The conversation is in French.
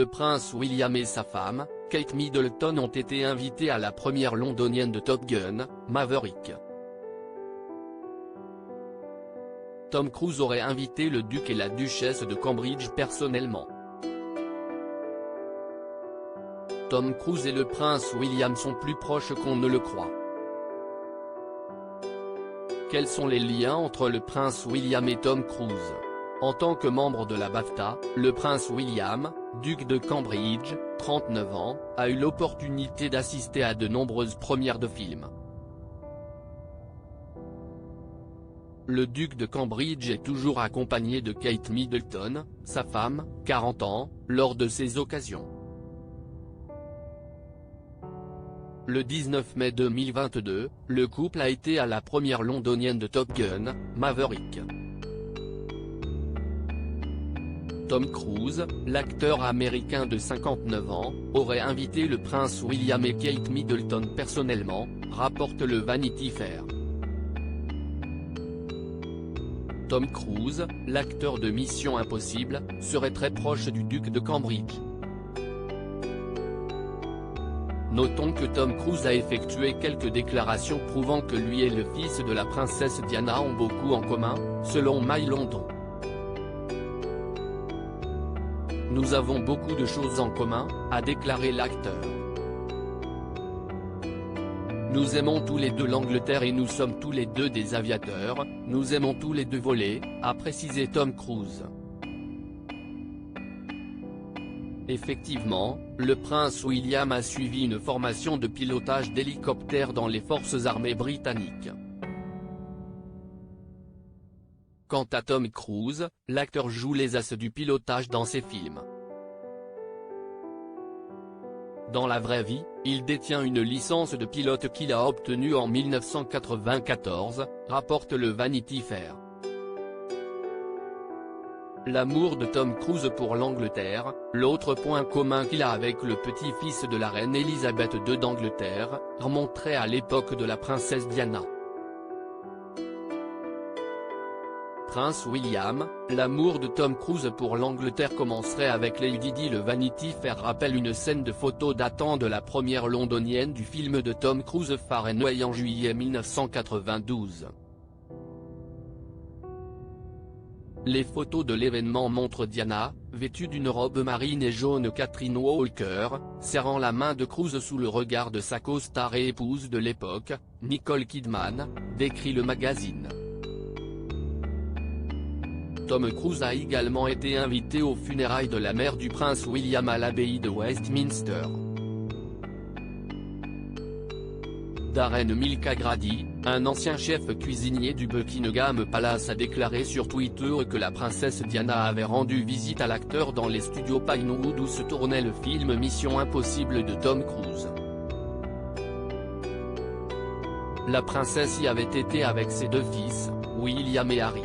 le prince William et sa femme, Kate Middleton ont été invités à la première londonienne de Top Gun, Maverick. Tom Cruise aurait invité le duc et la duchesse de Cambridge personnellement. Tom Cruise et le prince William sont plus proches qu'on ne le croit. Quels sont les liens entre le prince William et Tom Cruise? En tant que membre de la BAFTA, le prince William, duc de Cambridge, 39 ans, a eu l'opportunité d'assister à de nombreuses premières de films. Le duc de Cambridge est toujours accompagné de Kate Middleton, sa femme, 40 ans, lors de ces occasions. Le 19 mai 2022, le couple a été à la première londonienne de Top Gun, Maverick. Tom Cruise, l'acteur américain de 59 ans, aurait invité le prince William et Kate Middleton personnellement, rapporte le Vanity Fair. Tom Cruise, l'acteur de Mission Impossible, serait très proche du duc de Cambridge. Notons que Tom Cruise a effectué quelques déclarations prouvant que lui et le fils de la princesse Diana ont beaucoup en commun, selon My London. Nous avons beaucoup de choses en commun, a déclaré l'acteur. Nous aimons tous les deux l'Angleterre et nous sommes tous les deux des aviateurs, nous aimons tous les deux voler, a précisé Tom Cruise. Effectivement, le prince William a suivi une formation de pilotage d'hélicoptère dans les forces armées britanniques. Quant à Tom Cruise, l'acteur joue les as du pilotage dans ses films. Dans la vraie vie, il détient une licence de pilote qu'il a obtenue en 1994, rapporte le Vanity Fair. L'amour de Tom Cruise pour l'Angleterre, l'autre point commun qu'il a avec le petit-fils de la reine Elisabeth II d'Angleterre, remonterait à l'époque de la princesse Diana. Prince William, l'amour de Tom Cruise pour l'Angleterre commencerait avec Lady Di. Le Vanity Fair rappelle une scène de photos datant de la première londonienne du film de Tom Cruise Fahrenheit en juillet 1992. Les photos de l'événement montrent Diana, vêtue d'une robe marine et jaune Catherine Walker, serrant la main de Cruise sous le regard de sa co-star et épouse de l'époque, Nicole Kidman, décrit le magazine. Tom Cruise a également été invité aux funérailles de la mère du prince William à l'abbaye de Westminster. Darren Mulcagrady, un ancien chef cuisinier du Buckingham Palace a déclaré sur Twitter que la princesse Diana avait rendu visite à l'acteur dans les studios Pinewood où se tournait le film Mission Impossible de Tom Cruise. La princesse y avait été avec ses deux fils, William et Harry.